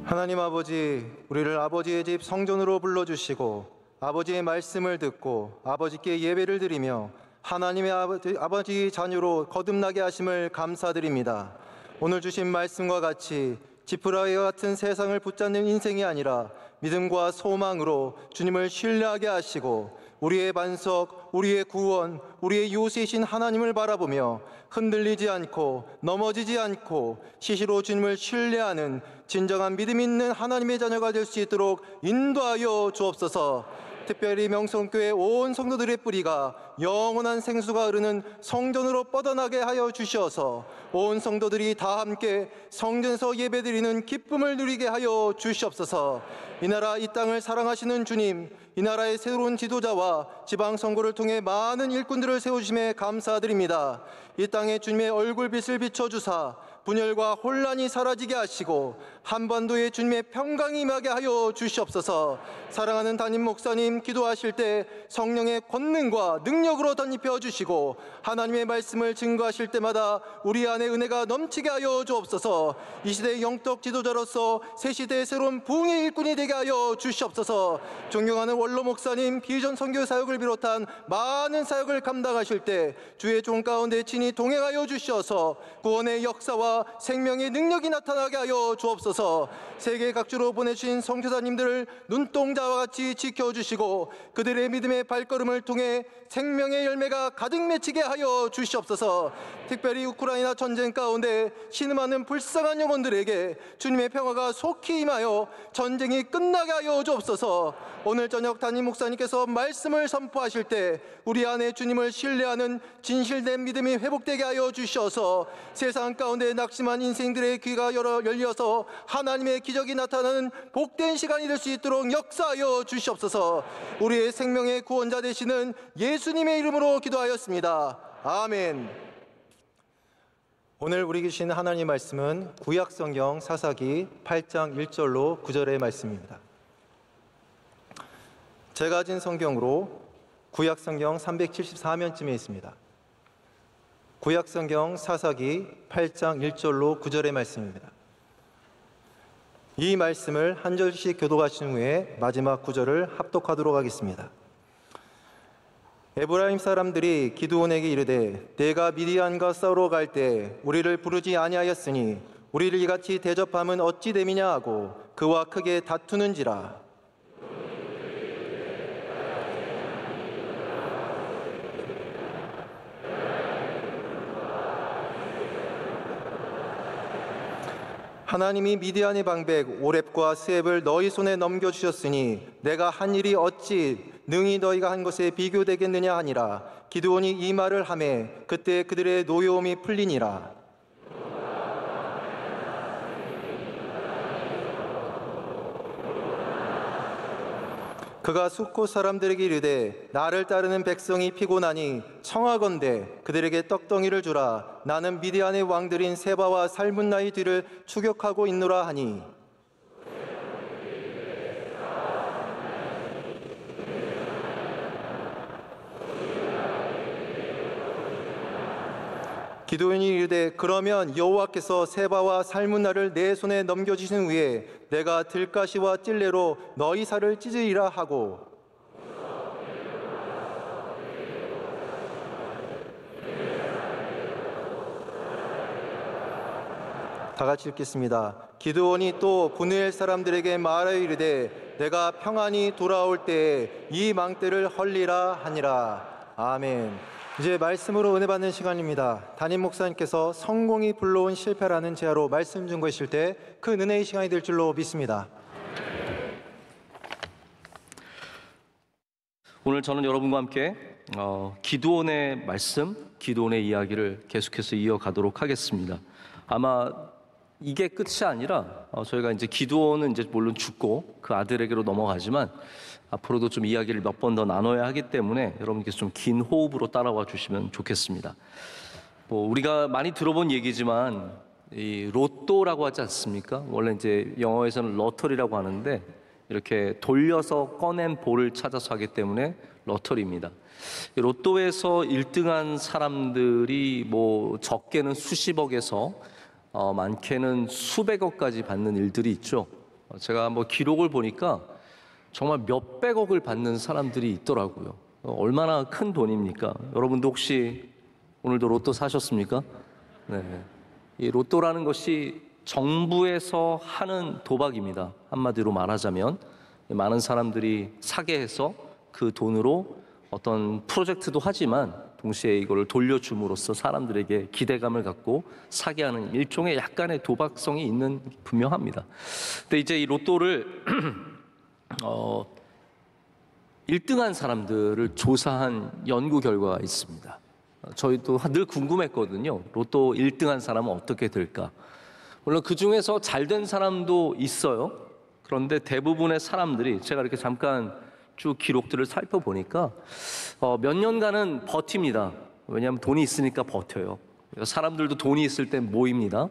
하나님 아버지, 우리를 아버지의 집 성전으로 불러주시고 아버지의 말씀을 듣고 아버지께 예배를 드리며 하나님의 아버지 자녀로 거듭나게 하심을 감사드립니다. 오늘 주신 말씀과 같이 지푸라기와 같은 세상을 붙잡는 인생이 아니라 믿음과 소망으로 주님을 신뢰하게 하시고 우리의 반석, 우리의 구원, 우리의 요새이신 하나님을 바라보며 흔들리지 않고 넘어지지 않고 시시로 주님을 신뢰하는 진정한 믿음 있는 하나님의 자녀가 될 수 있도록 인도하여 주옵소서. 특별히 명성교회 온 성도들의 뿌리가 영원한 생수가 흐르는 성전으로 뻗어나게 하여 주셔서 온 성도들이 다 함께 성전에서 예배드리는 기쁨을 누리게 하여 주시옵소서. 이 나라 이 땅을 사랑하시는 주님, 이 나라의 새로운 지도자와 지방선거를 통해 많은 일꾼들을 세우심에 감사드립니다. 이 땅에 주님의 얼굴빛을 비춰주사 분열과 혼란이 사라지게 하시고 한반도에 주님의 평강이 임하게 하여 주시옵소서. 사랑하는 담임 목사님, 기도하실 때 성령의 권능과 능력으로 덧입혀 주시고 하나님의 말씀을 증거하실 때마다 우리 안에 은혜가 넘치게 하여 주옵소서. 이 시대의 영적 지도자로서 새 시대의 새로운 부흥의 일꾼이 되게 하여 주시옵소서. 존경하는 원로 목사님, 비전 선교 사역을 비롯한 많은 사역을 감당하실 때 주의 종 가운데 친히 동행하여 주셔서 구원의 역사와 생명의 능력이 나타나게 하여 주옵소서. 세계 각지로 보내주신 선교사님들을 눈동자와 같이 지켜주시고 그들의 믿음의 발걸음을 통해 생명의 열매가 가득 맺히게 하여 주시옵소서. 특별히 우크라이나 전쟁 가운데 신음하는 불쌍한 영혼들에게 주님의 평화가 속히 임하여 전쟁이 끝나게 하여 주옵소서. 오늘 저녁 담임 목사님께서 말씀을 선포하실 때 우리 안에 주님을 신뢰하는 진실된 믿음이 회복되게 하여 주셔서 세상 가운데 낙심한 인생들의 귀가 열려서 하나님의 기적이 나타나는 복된 시간이 될 수 있도록 역사하여 주시옵소서. 우리의 생명의 구원자 되시는 예수님의 이름으로 기도하였습니다. 아멘. 오늘 우리 주신 하나님 말씀은 구약성경 사사기 8장 1절로 9절의 말씀입니다. 제가 가진 성경으로 구약성경 374면쯤에 있습니다. 구약성경 사사기 8장 1절로 9절의 말씀입니다. 이 말씀을 한 절씩 교독하신 후에 마지막 구절을 합독하도록 하겠습니다. 에브라임 사람들이 기드온에게 이르되 내가 미디안과 싸우러 갈 때 우리를 부르지 아니하였으니 우리를 이같이 대접함은 어찌 됨이냐 하고 그와 크게 다투는지라. 하나님이 미디안의 방백 오렙과 스앱을 너희 손에 넘겨주셨으니 내가 한 일이 어찌 능히 너희가 한 것에 비교되겠느냐 하니라. 기드온이 이 말을 하매 그때 그들의 노여움이 풀리니라. 그가 숫곳 사람들에게 이르되 나를 따르는 백성이 피곤하니 청하건대 그들에게 떡덩이를 주라. 나는 미디안의 왕들인 세바와 살문나의 뒤를 추격하고 있노라 하니 기드온이 이르되 그러면 여호와께서 세바와 살문나를 내 손에 넘겨주신 후에 내가 들가시와 찔레로 너희 살을 찢으리라 하고 다 같이 읽겠습니다. 기드온이 또 브누엘 사람들에게 말하여 이르되 내가 평안히 돌아올 때에 이 망대를 헐리라 하니라. 아멘. 이제 말씀으로 은혜 받는 시간입니다. 담임 목사님께서 성공이 불러온 실패라는 제화로 말씀 준거하실 때 큰 은혜의 시간이 될 줄로 믿습니다. 오늘 저는 여러분과 함께 기드온의 말씀, 기드온의 이야기를 계속해서 이어가도록 하겠습니다. 아마 이게 끝이 아니라 저희가 이제 기드온은 이제 물론 죽고 그 아들에게로 넘어가지만 앞으로도 좀 이야기를 몇 번 더 나눠야 하기 때문에 여러분께서 좀 긴 호흡으로 따라와 주시면 좋겠습니다. 우리가 많이 들어본 얘기지만 이 로또라고 하지 않습니까? 원래 이제 영어에서는 러터리라고 하는데 이렇게 돌려서 꺼낸 볼을 찾아서 하기 때문에 러터리입니다. 로또에서 1등한 사람들이 적게는 수십억에서 많게는 수백억까지 받는 일들이 있죠. 제가 뭐 기록을 보니까 정말 몇백억을 받는 사람들이 있더라고요. 얼마나 큰 돈입니까? 여러분도 혹시 오늘도 로또 사셨습니까? 네. 이 로또라는 것이 정부에서 하는 도박입니다. 한마디로 말하자면 많은 사람들이 사게 해서 그 돈으로 어떤 프로젝트도 하지만 동시에 이거를 돌려줌으로써 사람들에게 기대감을 갖고 사게 하는 일종의 약간의 도박성이 있는 분명합니다. 근데 이제 이 로또를 1등한 사람들을 조사한 연구 결과가 있습니다. 저희도 늘 궁금했거든요. 로또 1등한 사람은 어떻게 될까? 물론 그 중에서 잘된 사람도 있어요. 그런데 대부분의 사람들이 제가 이렇게 잠깐 쭉 기록들을 살펴보니까 몇 년간은 버팁니다. 왜냐하면 돈이 있으니까 버텨요. 사람들도 돈이 있을 땐 모입니다.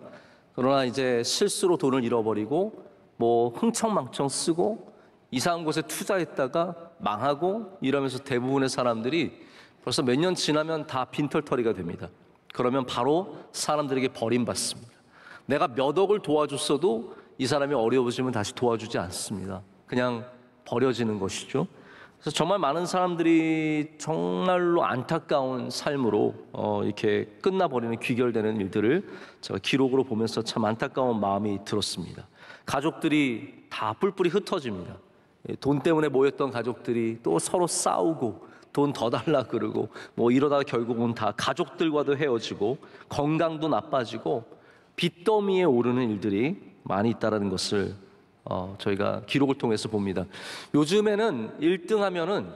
그러나 이제 실수로 돈을 잃어버리고 뭐 흥청망청 쓰고 이상한 곳에 투자했다가 망하고 이러면서 대부분의 사람들이 벌써 몇 년 지나면 다 빈털터리가 됩니다. 그러면 바로 사람들에게 버림받습니다. 내가 몇 억을 도와줬어도 이 사람이 어려워지면 다시 도와주지 않습니다. 그냥 버려지는 것이죠. 그래서 정말 많은 사람들이 정말로 안타까운 삶으로 이렇게 끝나버리는 귀결되는 일들을 제가 기록으로 보면서 참 안타까운 마음이 들었습니다. 가족들이 다 뿔뿔이 흩어집니다. 돈 때문에 모였던 가족들이 또 서로 싸우고 돈 더 달라 그러고 뭐 이러다가 결국은 다 가족들과도 헤어지고 건강도 나빠지고 빚더미에 오르는 일들이 많이 있다는 것을 저희가 기록을 통해서 봅니다. 요즘에는 1등 하면은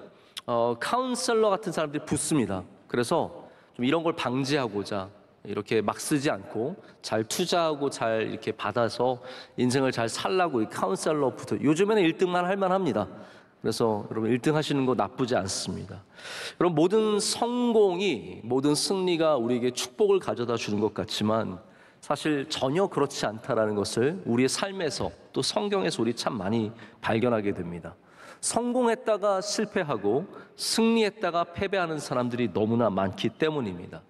카운셀러 같은 사람들이 붙습니다. 그래서 좀 이런 걸 방지하고자 이렇게 막 쓰지 않고 잘 투자하고 잘 이렇게 받아서 인생을 잘 살라고 이 카운셀러 붙어. 요즘에는 1등만 할 만합니다. 그래서 여러분 1등 하시는 거 나쁘지 않습니다. 여러분 모든 성공이 모든 승리가 우리에게 축복을 가져다 주는 것 같지만 사실 전혀 그렇지 않다라는 것을 우리의 삶에서 또 성경에서 우리 참 많이 발견하게 됩니다. 성공했다가 실패하고 승리했다가 패배하는 사람들이 너무나 많기 때문입니다.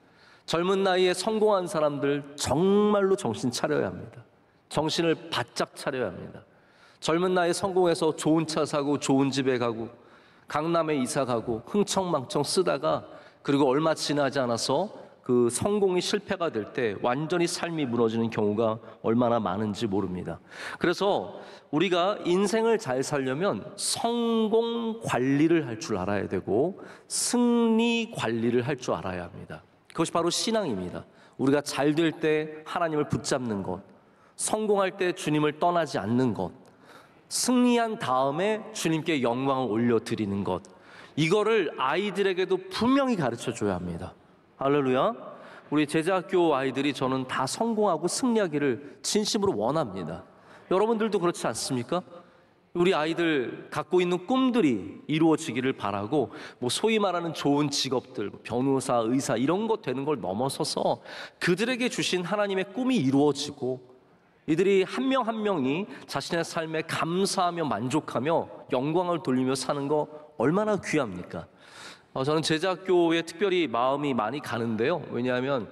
젊은 나이에 성공한 사람들 정말로 정신 차려야 합니다. 정신을 바짝 차려야 합니다. 젊은 나이에 성공해서 좋은 차 사고 좋은 집에 가고 강남에 이사 가고 흥청망청 쓰다가 그리고 얼마 지나지 않아서 그 성공이 실패가 될 때 완전히 삶이 무너지는 경우가 얼마나 많은지 모릅니다. 그래서 우리가 인생을 잘 살려면 성공 관리를 할 줄 알아야 되고 승리 관리를 할 줄 알아야 합니다. 그것이 바로 신앙입니다. 우리가 잘 될 때 하나님을 붙잡는 것, 성공할 때 주님을 떠나지 않는 것, 승리한 다음에 주님께 영광을 올려드리는 것, 이거를 아이들에게도 분명히 가르쳐 줘야 합니다. 할렐루야. 우리 제자학교 아이들이 저는 다 성공하고 승리하기를 진심으로 원합니다. 여러분들도 그렇지 않습니까? 우리 아이들 갖고 있는 꿈들이 이루어지기를 바라고 뭐 소위 말하는 좋은 직업들, 변호사, 의사 이런 것 되는 걸 넘어서서 그들에게 주신 하나님의 꿈이 이루어지고 이들이 한 명 한 명이 자신의 삶에 감사하며 만족하며 영광을 돌리며 사는 거 얼마나 귀합니까? 저는 제자학교에 특별히 마음이 많이 가는데요. 왜냐하면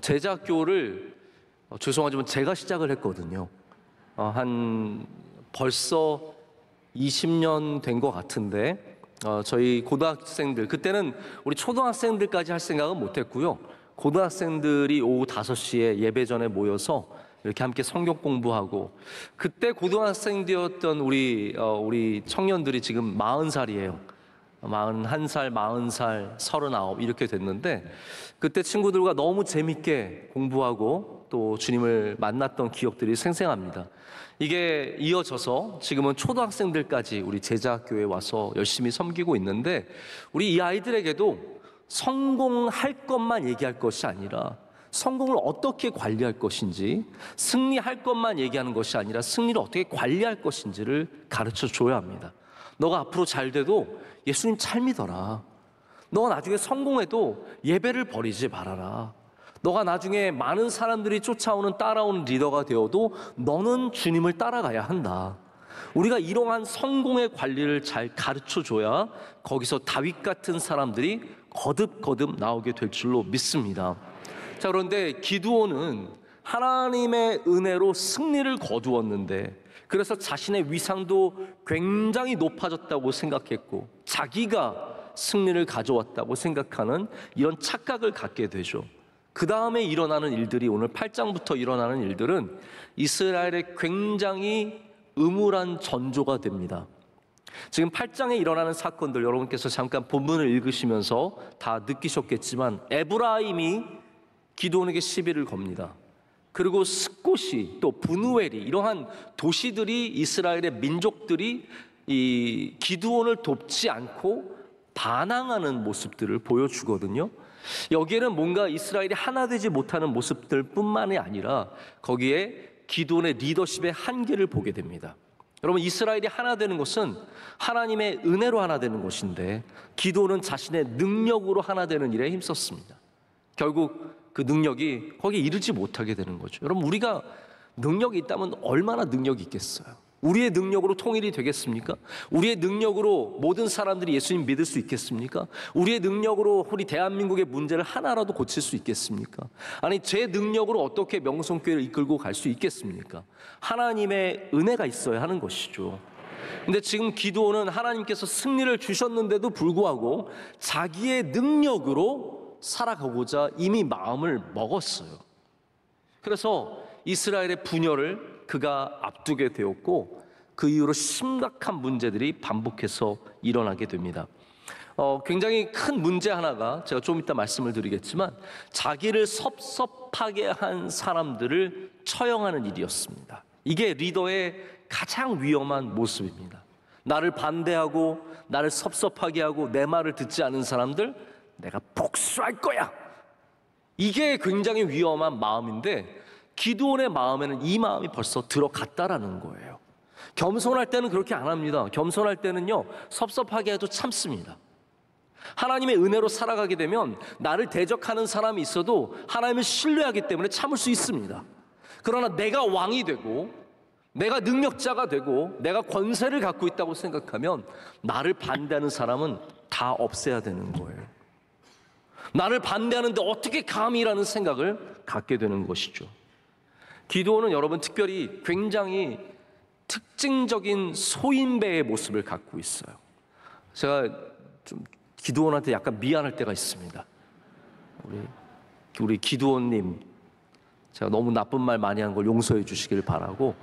제자학교를 죄송하지만 제가 시작을 했거든요. 한 벌써 20년 된 것 같은데 저희 고등학생들 그때는 우리 초등학생들까지 할 생각은 못했고요. 고등학생들이 오후 5시에 예배 전에 모여서 이렇게 함께 성경 공부하고 그때 고등학생 되었던 우리 청년들이 지금 40살이에요. 41살, 40살, 39 이렇게 됐는데 그때 친구들과 너무 재밌게 공부하고 또 주님을 만났던 기억들이 생생합니다. 이게 이어져서 지금은 초등학생들까지 우리 제자학교에 와서 열심히 섬기고 있는데 우리 이 아이들에게도 성공할 것만 얘기할 것이 아니라 성공을 어떻게 관리할 것인지, 승리할 것만 얘기하는 것이 아니라 승리를 어떻게 관리할 것인지를 가르쳐 줘야 합니다. 너가 앞으로 잘 돼도 예수님 잘 믿어라. 너가 나중에 성공해도 예배를 버리지 말아라. 너가 나중에 많은 사람들이 쫓아오는 따라오는 리더가 되어도 너는 주님을 따라가야 한다. 우리가 이러한 성공의 관리를 잘 가르쳐 줘야 거기서 다윗 같은 사람들이 거듭거듭 나오게 될 줄로 믿습니다. 자, 그런데 기드온은 하나님의 은혜로 승리를 거두었는데, 그래서 자신의 위상도 굉장히 높아졌다고 생각했고 자기가 승리를 가져왔다고 생각하는 이런 착각을 갖게 되죠. 그 다음에 일어나는 일들이, 오늘 8장부터 일어나는 일들은 이스라엘의 굉장히 음울한 전조가 됩니다. 지금 8장에 일어나는 사건들, 여러분께서 잠깐 본문을 읽으시면서 다 느끼셨겠지만 에브라임이 기드온에게 시비를 겁니다. 그리고 스곳이, 또 브누엘이, 이러한 도시들이, 이스라엘의 민족들이 이 기드온을 돕지 않고 반항하는 모습들을 보여주거든요. 여기에는 뭔가 이스라엘이 하나 되지 못하는 모습들 뿐만이 아니라 거기에 기드온의 리더십의 한계를 보게 됩니다. 여러분, 이스라엘이 하나 되는 것은 하나님의 은혜로 하나 되는 것인데 기드온은 자신의 능력으로 하나 되는 일에 힘썼습니다. 결국 그 능력이 거기에 이르지 못하게 되는 거죠. 여러분, 우리가 능력이 있다면 얼마나 능력이 있겠어요? 우리의 능력으로 통일이 되겠습니까? 우리의 능력으로 모든 사람들이 예수님 믿을 수 있겠습니까? 우리의 능력으로 우리 대한민국의 문제를 하나라도 고칠 수 있겠습니까? 아니, 제 능력으로 어떻게 명성교회를 이끌고 갈 수 있겠습니까? 하나님의 은혜가 있어야 하는 것이죠. 근데 지금 기드온은 하나님께서 승리를 주셨는데도 불구하고 자기의 능력으로 살아가고자 이미 마음을 먹었어요. 그래서 이스라엘의 분열을 그가 앞두게 되었고 그 이후로 심각한 문제들이 반복해서 일어나게 됩니다. 굉장히 큰 문제 하나가, 제가 좀 이따 말씀을 드리겠지만, 자기를 섭섭하게 한 사람들을 처형하는 일이었습니다. 이게 리더의 가장 위험한 모습입니다. 나를 반대하고 나를 섭섭하게 하고 내 말을 듣지 않은 사람들, 내가 복수할 거야. 이게 굉장히 위험한 마음인데 기드온의 마음에는 이 마음이 벌써 들어갔다라는 거예요. 겸손할 때는 그렇게 안 합니다. 겸손할 때는요, 섭섭하게 해도 참습니다. 하나님의 은혜로 살아가게 되면 나를 대적하는 사람이 있어도 하나님을 신뢰하기 때문에 참을 수 있습니다. 그러나 내가 왕이 되고 내가 능력자가 되고 내가 권세를 갖고 있다고 생각하면 나를 반대하는 사람은 다 없애야 되는 거예요. 나를 반대하는데 어떻게 감히라는 생각을 갖게 되는 것이죠. 기드온은 여러분 특별히 굉장히 특징적인 소인배의 모습을 갖고 있어요. 제가 좀 기드온한테 약간 미안할 때가 있습니다. 우리 기드온님, 제가 너무 나쁜 말 많이 한 걸 용서해 주시길 바라고,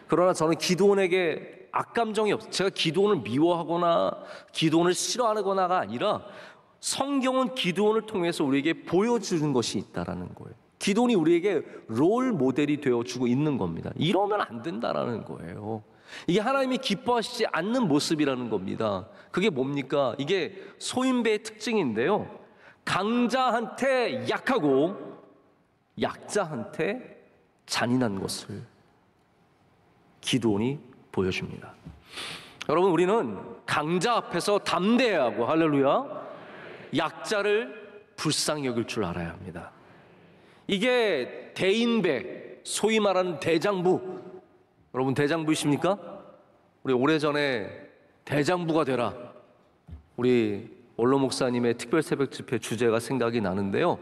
그러나 저는 기드온에게 악감정이 없어요. 제가 기드온을 미워하거나 기드온을 싫어하거나가 아니라 성경은 기드온을 통해서 우리에게 보여주는 것이 있다라는 거예요. 기드온이 우리에게 롤 모델이 되어주고 있는 겁니다. 이러면 안 된다라는 거예요. 이게 하나님이 기뻐하시지 않는 모습이라는 겁니다. 그게 뭡니까? 이게 소인배의 특징인데요, 강자한테 약하고 약자한테 잔인한 것을 기드온이 보여줍니다. 여러분, 우리는 강자 앞에서 담대해야 하고, 할렐루야, 약자를 불쌍히 여길 줄 알아야 합니다. 이게 대인배, 소위 말하는 대장부, 여러분 대장부이십니까? 우리 오래전에 대장부가 되라, 우리 원로 목사님의 특별 새벽 집회 주제가 생각이 나는데요,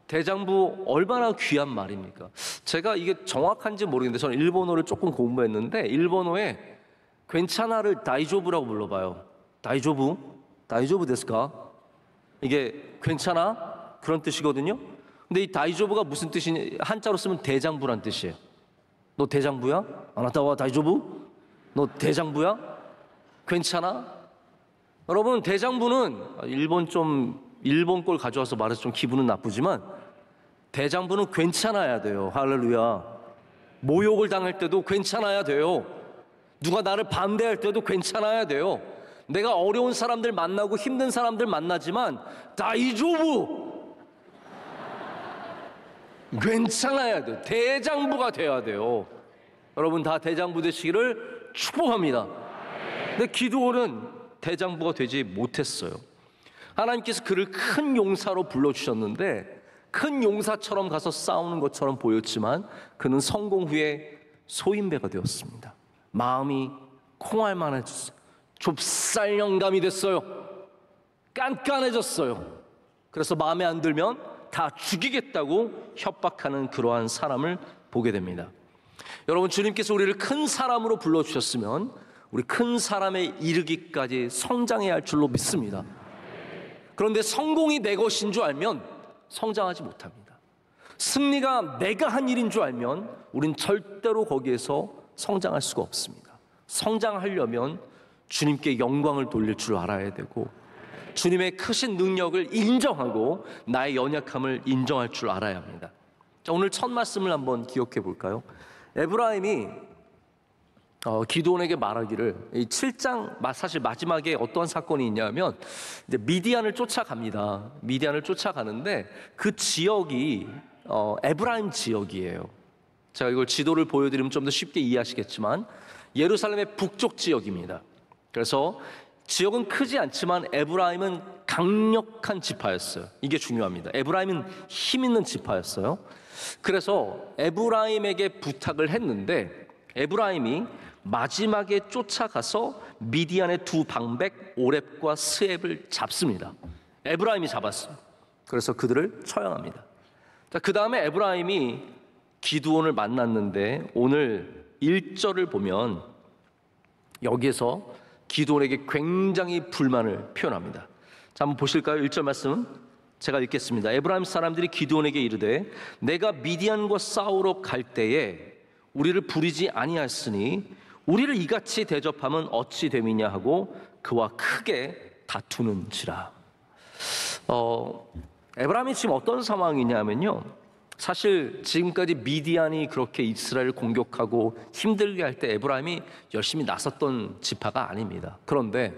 대장부 얼마나 귀한 말입니까? 제가 이게 정확한지 모르겠는데 저는 일본어를 조금 공부했는데 일본어에 괜찮아를 다이조부라고 불러봐요. 다이조부? 다이조부 데스까? 이게 괜찮아? 그런 뜻이거든요. 근데 이 다이조부가 무슨 뜻이냐, 한자로 쓰면 대장부란 뜻이에요. 너 대장부야? 아나타와 다이조부? 너 대장부야? 괜찮아? 여러분, 대장부는 일본 걸 가져와서 말해서 좀 기분은 나쁘지만 대장부는 괜찮아야 돼요. 할렐루야. 모욕을 당할 때도 괜찮아야 돼요. 누가 나를 반대할 때도 괜찮아야 돼요. 내가 어려운 사람들 만나고 힘든 사람들 만나지만 다이조부 괜찮아야 돼요. 대장부가 돼야 돼요. 여러분 다 대장부 되시기를 축복합니다. 근데 기드온은 대장부가 되지 못했어요. 하나님께서 그를 큰 용사로 불러주셨는데 큰 용사처럼 가서 싸우는 것처럼 보였지만 그는 성공 후에 소인배가 되었습니다. 마음이 콩알만해졌어요. 좁쌀 영감이 됐어요. 깐깐해졌어요. 그래서 마음에 안 들면 다 죽이겠다고 협박하는 그러한 사람을 보게 됩니다. 여러분, 주님께서 우리를 큰 사람으로 불러주셨으면 우리 큰 사람에 이르기까지 성장해야 할 줄로 믿습니다. 그런데 성공이 내 것인 줄 알면 성장하지 못합니다. 승리가 내가 한 일인 줄 알면 우린 절대로 거기에서 성장할 수가 없습니다. 성장하려면 주님께 영광을 돌릴 줄 알아야 되고, 주님의 크신 능력을 인정하고 나의 연약함을 인정할 줄 알아야 합니다. 자, 오늘 첫 말씀을 한번 기억해 볼까요? 에브라임이 기드온에게 말하기를, 이 7장 사실 마지막에 어떠한 사건이 있냐면 이제 미디안을 쫓아갑니다. 미디안을 쫓아가는데 그 지역이 에브라임 지역이에요. 제가 이걸 지도를 보여드리면 좀 더 쉽게 이해하시겠지만 예루살렘의 북쪽 지역입니다. 그래서 지역은 크지 않지만 에브라임은 강력한 지파였어요. 이게 중요합니다. 에브라임은 힘 있는 지파였어요. 그래서 에브라임에게 부탁을 했는데 에브라임이 마지막에 쫓아가서 미디안의 두 방백 오렙과 스앱을 잡습니다. 에브라임이 잡았어요. 그래서 그들을 처형합니다. 자, 그 다음에 에브라임이 기드온을 만났는데 오늘 1절을 보면 여기에서 기드온에게 굉장히 불만을 표현합니다. 자, 한번 보실까요? 1절 말씀 제가 읽겠습니다. 에브라임 사람들이 기드온에게 이르되 내가 미디안과 싸우러 갈 때에 우리를 부리지 아니하였으니 우리를 이같이 대접하면 어찌 됨이냐 하고 그와 크게 다투는지라. 에브라임이 지금 어떤 상황이냐면요, 사실 지금까지 미디안이 그렇게 이스라엘을 공격하고 힘들게 할 때 에브라임이 열심히 나섰던 지파가 아닙니다. 그런데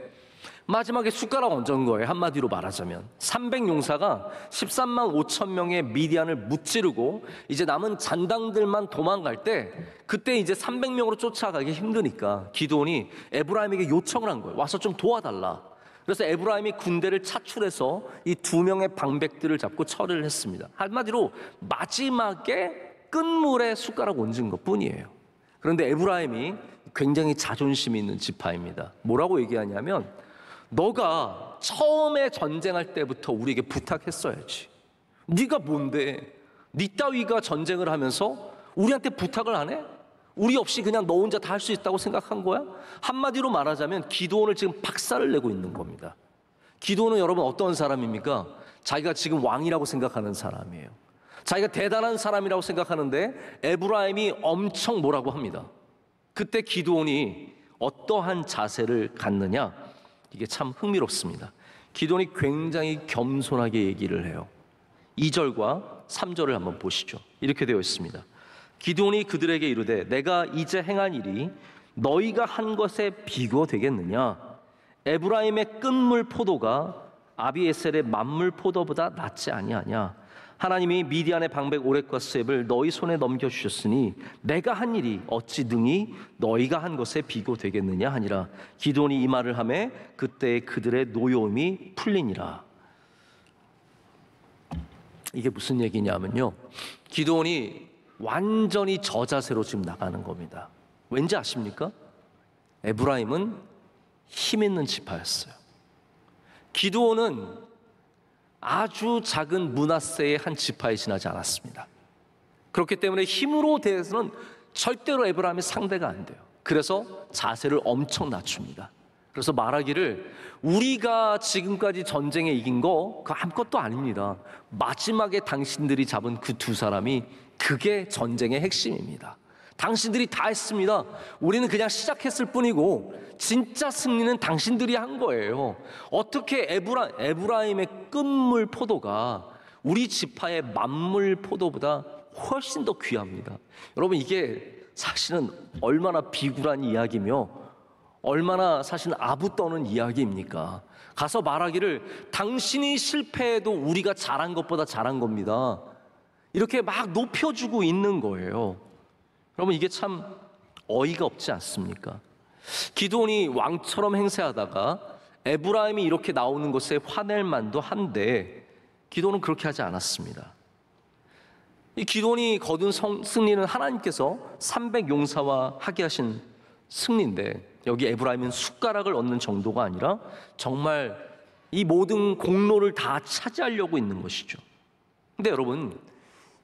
마지막에 숟가락 얹은 거예요. 한마디로 말하자면 300용사가 13만 5천 명의 미디안을 무찌르고 이제 남은 잔당들만 도망갈 때, 그때 이제 300명으로 쫓아가기 힘드니까 기드온이 에브라임에게 요청을 한 거예요. 와서 좀 도와달라. 그래서 에브라임이 군대를 차출해서 이 2명의 방백들을 잡고 처리를 했습니다. 한마디로 마지막에 끝물에 숟가락 얹은 것뿐이에요. 그런데 에브라임이 굉장히 자존심이 있는 지파입니다. 뭐라고 얘기하냐면, 너가 처음에 전쟁할 때부터 우리에게 부탁했어야지. 네가 뭔데? 네 따위가 전쟁을 하면서 우리한테 부탁을 안 해? 우리 없이 그냥 너 혼자 다 할 수 있다고 생각한 거야? 한마디로 말하자면 기드온을 지금 박살을 내고 있는 겁니다. 기드온은 여러분 어떤 사람입니까? 자기가 지금 왕이라고 생각하는 사람이에요. 자기가 대단한 사람이라고 생각하는데 에브라임이 엄청 뭐라고 합니다. 그때 기드온이 어떠한 자세를 갖느냐? 이게 참 흥미롭습니다. 기드온이 굉장히 겸손하게 얘기를 해요. 2절과 3절을 한번 보시죠. 이렇게 되어 있습니다. 기드온이 그들에게 이르되 내가 이제 행한 일이 너희가 한 것에 비교되겠느냐? 에브라임의 끝물 포도가 아비에셀의 만물 포도보다 낫지 아니하냐? 하나님이 미디안의 방백 오렙과 스앱을 너희 손에 넘겨주셨으니 내가 한 일이 어찌 능히 너희가 한 것에 비교되겠느냐 하니라. 기드온이 이 말을 하매 그때 그들의 노여움이 풀리니라. 이게 무슨 얘기냐면요, 기드온이 완전히 저자세로 지금 나가는 겁니다. 왠지 아십니까? 에브라임은 힘 있는 지파였어요. 기드온은 아주 작은 므낫세의 한 지파에 지나지 않았습니다. 그렇기 때문에 힘으로 대해서는 절대로 에브라임의 상대가 안 돼요. 그래서 자세를 엄청 낮춥니다. 그래서 말하기를 우리가 지금까지 전쟁에 이긴 거 그거 아무것도 아닙니다. 마지막에 당신들이 잡은 그 두 사람이 그게 전쟁의 핵심입니다. 당신들이 다 했습니다. 우리는 그냥 시작했을 뿐이고 진짜 승리는 당신들이 한 거예요. 어떻게 에브라임의 끝물 포도가 우리 지파의 만물 포도보다 훨씬 더 귀합니다. 여러분, 이게 사실은 얼마나 비굴한 이야기며 얼마나 사실 아부 떠는 이야기입니까? 가서 말하기를 당신이 실패해도 우리가 잘한 것보다 잘한 겁니다. 이렇게 막 높여주고 있는 거예요. 여러분, 이게 참 어이가 없지 않습니까? 기드온이 왕처럼 행세하다가 에브라임이 이렇게 나오는 것에 화낼 만도 한데 기드온은 그렇게 하지 않았습니다. 이 기드온이 거둔 승리는 하나님께서 300용사와 하게 하신 승리인데, 여기 에브라임은 숟가락을 얻는 정도가 아니라 정말 이 모든 공로를 다 차지하려고 있는 것이죠. 근데 여러분,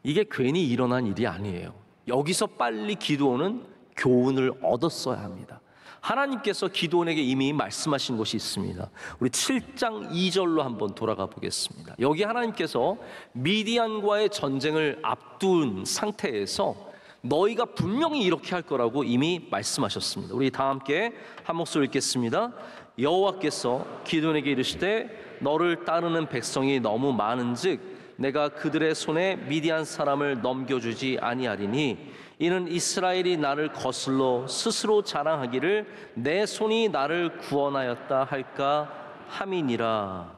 이게 괜히 일어난 일이 아니에요. 여기서 빨리 기드온은 교훈을 얻었어야 합니다. 하나님께서 기드온에게 이미 말씀하신 것이 있습니다. 우리 7장 2절로 한번 돌아가 보겠습니다. 여기 하나님께서 미디안과의 전쟁을 앞둔 상태에서 너희가 분명히 이렇게 할 거라고 이미 말씀하셨습니다. 우리 다 함께 한 목소리 읽겠습니다. 여호와께서 기드온에게 이르시되 너를 따르는 백성이 너무 많은즉 내가 그들의 손에 미디안 사람을 넘겨주지 아니하리니 이는 이스라엘이 나를 거슬러 스스로 자랑하기를 내 손이 나를 구원하였다 할까 함이니라.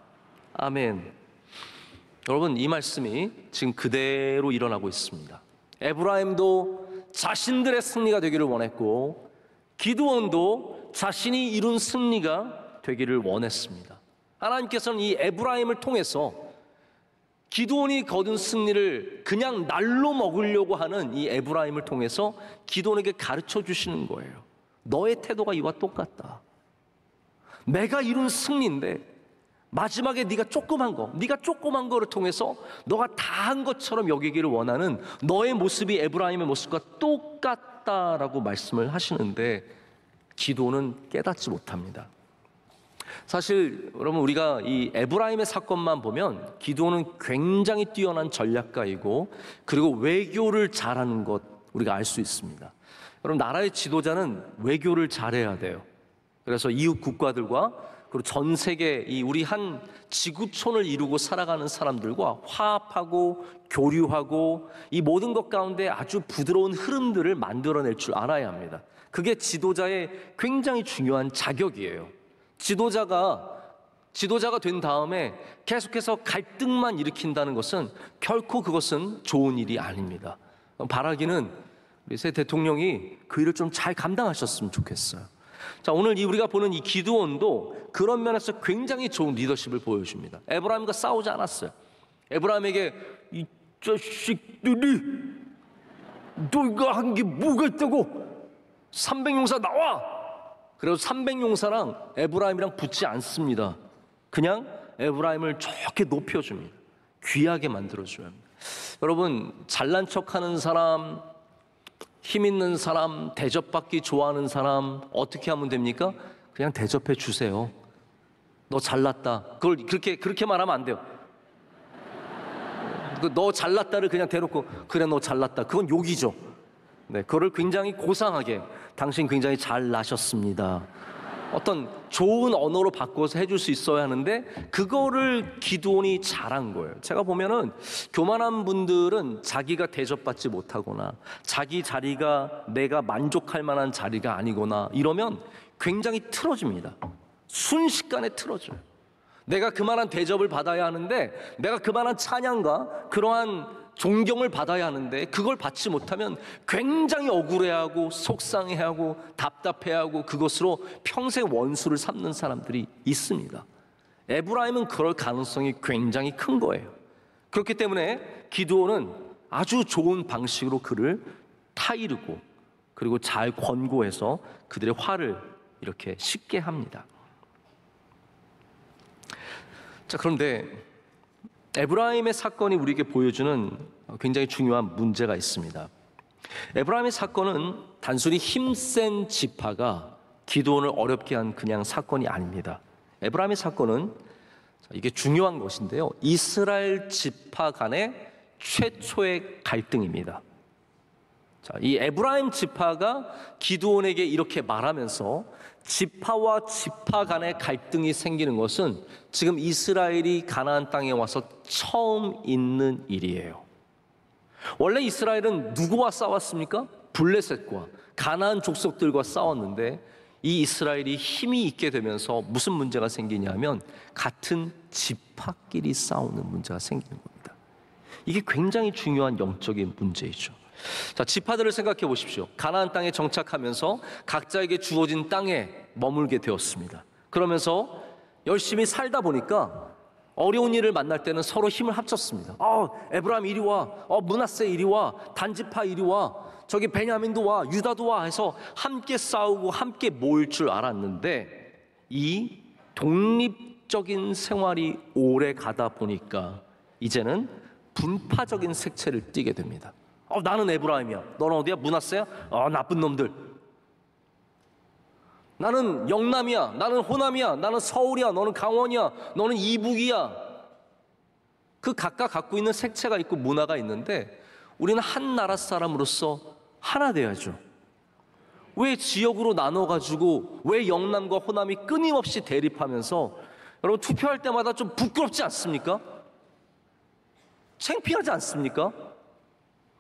아멘. 여러분, 이 말씀이 지금 그대로 일어나고 있습니다. 에브라임도 자신들의 승리가 되기를 원했고 기드온도 자신이 이룬 승리가 되기를 원했습니다. 하나님께서는 이 에브라임을 통해서 기드온이 거둔 승리를 그냥 날로 먹으려고 하는 이 에브라임을 통해서 기드온에게 가르쳐 주시는 거예요. 너의 태도가 이와 똑같다. 내가 이룬 승리인데 마지막에 네가 조그만 거를 통해서 너가 다 한 것처럼 여기기를 원하는 너의 모습이 에브라임의 모습과 똑같다라고 말씀을 하시는데 기드온은 깨닫지 못합니다. 사실 여러분, 우리가 이 에브라임의 사건만 보면 기드온은 굉장히 뛰어난 전략가이고 그리고 외교를 잘하는 것 우리가 알 수 있습니다. 여러분, 나라의 지도자는 외교를 잘해야 돼요. 그래서 이웃 국가들과 그리고 전 세계 이 우리 한 지구촌을 이루고 살아가는 사람들과 화합하고 교류하고 이 모든 것 가운데 아주 부드러운 흐름들을 만들어낼 줄 알아야 합니다. 그게 지도자의 굉장히 중요한 자격이에요. 지도자가 된 다음에 계속해서 갈등만 일으킨다는 것은 결코 그것은 좋은 일이 아닙니다. 바라기는 우리 새 대통령이 그 일을 좀 잘 감당하셨으면 좋겠어요. 자, 오늘 우리가 보는 이 기드온도 그런 면에서 굉장히 좋은 리더십을 보여줍니다. 에브라임과 싸우지 않았어요. 에브라임에게 이 자식들이 너희가 한 게 뭐가 있다고 300용사 나와! 그래서 300용사랑 에브라임이랑 붙지 않습니다. 그냥 에브라임을 좋게 높여줍니다. 귀하게 만들어줘야 합니다. 여러분, 잘난 척하는 사람, 힘 있는 사람, 대접받기 좋아하는 사람 어떻게 하면 됩니까? 그냥 대접해 주세요. 너 잘났다. 그걸 그렇게 말하면 안 돼요. 너 잘났다를 그냥 대놓고 그래 너 잘났다. 그건 욕이죠. 네, 그거를 굉장히 고상하게 당신 굉장히 잘나셨습니다. 어떤 좋은 언어로 바꿔서 해줄 수 있어야 하는데 그거를 기드온이 잘한 거예요. 제가 보면은 교만한 분들은 자기가 대접받지 못하거나 자기 자리가 내가 만족할 만한 자리가 아니거나 이러면 굉장히 틀어집니다. 순식간에 틀어져요. 내가 그만한 대접을 받아야 하는데 내가 그만한 찬양과 그러한 존경을 받아야 하는데 그걸 받지 못하면 굉장히 억울해하고 속상해하고 답답해하고 그것으로 평생 원수를 삼는 사람들이 있습니다. 에브라임은 그럴 가능성이 굉장히 큰 거예요. 그렇기 때문에 기드온은 아주 좋은 방식으로 그를 타이르고 그리고 잘 권고해서 그들의 화를 이렇게 쉽게 합니다. 자, 그런데 에브라임의 사건이 우리에게 보여주는 굉장히 중요한 문제가 있습니다. 에브라임의 사건은 단순히 힘센 지파가 기드온을 어렵게 한 그냥 사건이 아닙니다. 에브라임의 사건은 이게 중요한 것인데요. 이스라엘 지파 간의 최초의 갈등입니다. 자, 이 에브라임 지파가 기드온에게 이렇게 말하면서 지파와 지파 간의 갈등이 생기는 것은 지금 이스라엘이 가나안 땅에 와서 처음 있는 일이에요. 원래 이스라엘은 누구와 싸웠습니까? 블레셋과 가나안 족속들과 싸웠는데 이 이스라엘이 힘이 있게 되면서 무슨 문제가 생기냐면 같은 지파끼리 싸우는 문제가 생기는 겁니다. 이게 굉장히 중요한 영적인 문제이죠. 자, 지파들을 생각해 보십시오. 가나안 땅에 정착하면서 각자에게 주어진 땅에 머물게 되었습니다. 그러면서 열심히 살다 보니까 어려운 일을 만날 때는 서로 힘을 합쳤습니다. 에브라임 이리 와, 므낫세 이리 와, 단지파 이리 와, 저기 베냐민도 와, 유다도 와 해서 함께 싸우고 함께 모일 줄 알았는데 이 독립적인 생활이 오래 가다 보니까 이제는 분파적인 색채를 띠게 됩니다. 나는 에브라임이야. 너는 어디야? 므낫세야? 나쁜 놈들. 나는 영남이야. 나는 호남이야. 나는 서울이야. 너는 강원이야. 너는 이북이야. 그 각각 갖고 있는 색채가 있고 문화가 있는데 우리는 한 나라 사람으로서 하나 돼야죠. 왜 지역으로 나눠가지고 왜 영남과 호남이 끊임없이 대립하면서 여러분 투표할 때마다 좀 부끄럽지 않습니까? 창피하지 않습니까?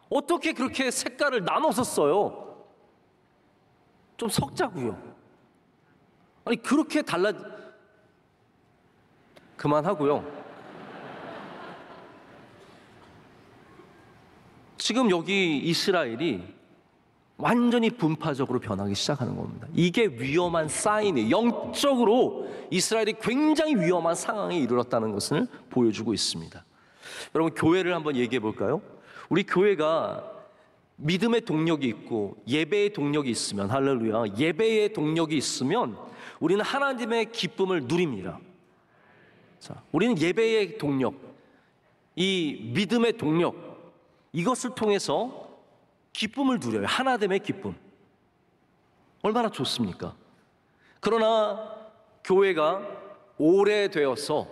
어떻게 그렇게 색깔을 나눠서 써요? 좀 섞자고요. 아니 그렇게 그만하고요. 지금 여기 이스라엘이 완전히 분파적으로 변하기 시작하는 겁니다. 이게 위험한 사인이에요. 영적으로 이스라엘이 굉장히 위험한 상황에 이르렀다는 것을 보여주고 있습니다. 여러분 교회를 한번 얘기해 볼까요? 우리 교회가 믿음의 동력이 있고 예배의 동력이 있으면, 할렐루야, 예배의 동력이 있으면 우리는 하나님의 기쁨을 누립니다. 자, 우리는 예배의 동력, 이 믿음의 동력, 이것을 통해서 기쁨을 누려요. 하나됨의 기쁨. 얼마나 좋습니까? 그러나 교회가 오래되어서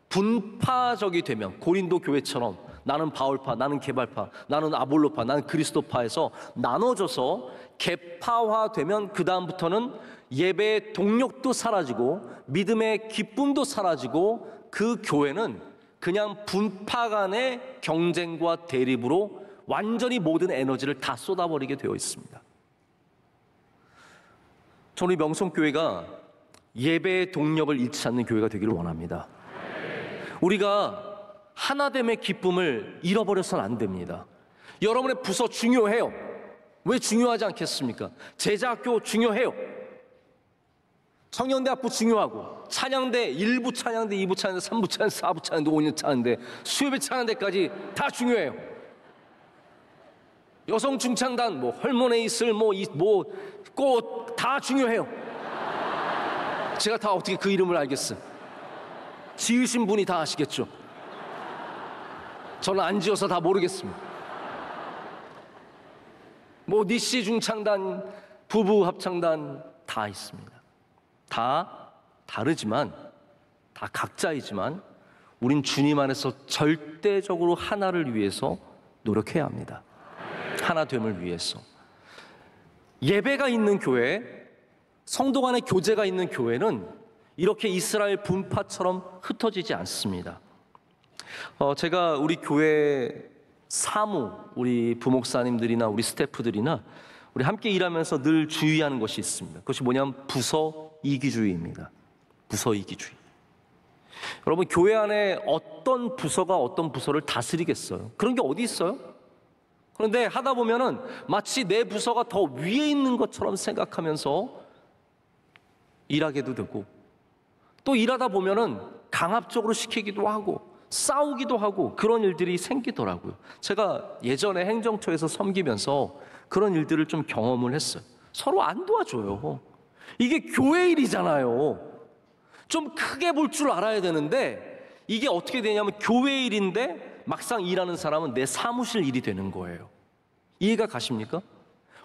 분파적이 되면, 고린도 교회처럼 나는 바울파, 나는 게발파, 나는 아볼로파, 나는 그리스도파에서 나눠져서 개파화되면 그 다음부터는 예배의 동력도 사라지고 믿음의 기쁨도 사라지고 그 교회는 그냥 분파 간의 경쟁과 대립으로 완전히 모든 에너지를 다 쏟아버리게 되어 있습니다. 저는 명성교회가 예배의 동력을 잃지 않는 교회가 되기를 원합니다. 우리가 하나됨의 기쁨을 잃어버려서는 안 됩니다. 여러분의 부서 중요해요. 왜 중요하지 않겠습니까? 제자학교 중요해요. 청년대학부 중요하고, 찬양대 1부 찬양대, 2부 찬양대, 3부 찬양대, 4부 찬양대, 5년 찬양대, 수요배 찬양대까지 다 중요해요. 여성 중창단, 헐몬에 있을 꽃 다 중요해요. 제가 다 어떻게 그 이름을 알겠어요? 지으신 분이 다 아시겠죠? 저는 안 지어서 다 모르겠습니다. 니씨 중창단, 부부 합창단 다 있습니다. 다 다르지만, 다 각자이지만 우린 주님 안에서 절대적으로 하나를 위해서 노력해야 합니다. 하나됨을 위해서. 예배가 있는 교회, 성도 간의 교제가 있는 교회는 이렇게 이스라엘 분파처럼 흩어지지 않습니다. 제가 우리 교회 사무, 우리 부목사님들이나 우리 스태프들이나 우리 함께 일하면서 늘 주의하는 것이 있습니다. 그것이 뭐냐면 부서 이기주의입니다. 부서 이기주의. 여러분, 교회 안에 어떤 부서가 어떤 부서를 다스리겠어요? 그런 게 어디 있어요? 그런데 하다 보면은 마치 내 부서가 더 위에 있는 것처럼 생각하면서 일하게도 되고, 또 일하다 보면은 강압적으로 시키기도 하고 싸우기도 하고 그런 일들이 생기더라고요. 제가 예전에 행정처에서 섬기면서 그런 일들을 좀 경험을 했어요. 서로 안 도와줘요. 이게 교회 일이잖아요. 좀 크게 볼 줄 알아야 되는데 이게 어떻게 되냐면 교회 일인데 막상 일하는 사람은 내 사무실 일이 되는 거예요. 이해가 가십니까?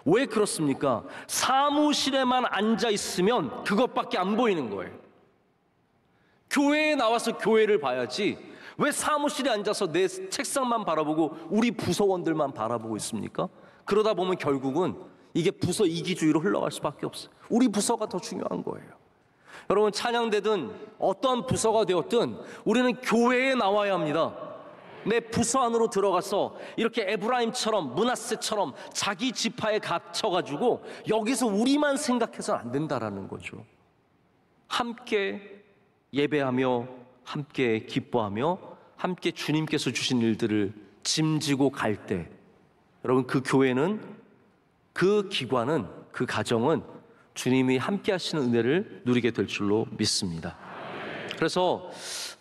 왜 그렇습니까? 사무실에만 앉아 있으면 그것밖에 안 보이는 거예요. 교회에 나와서 교회를 봐야지 왜 사무실에 앉아서 내 책상만 바라보고 우리 부서원들만 바라보고 있습니까? 그러다 보면 결국은 이게 부서 이기주의로 흘러갈 수밖에 없어요. 우리 부서가 더 중요한 거예요. 여러분, 찬양대든 어떠한 부서가 되었든 우리는 교회에 나와야 합니다. 내 부서 안으로 들어가서 이렇게 에브라임처럼 므낫세처럼 자기 지파에 갇혀가지고 여기서 우리만 생각해서는 안 된다라는 거죠. 함께 예배하며 함께 기뻐하며 함께 주님께서 주신 일들을 짐지고 갈 때 여러분, 그 교회는, 그 기관은, 그 가정은 주님이 함께 하시는 은혜를 누리게 될 줄로 믿습니다. 그래서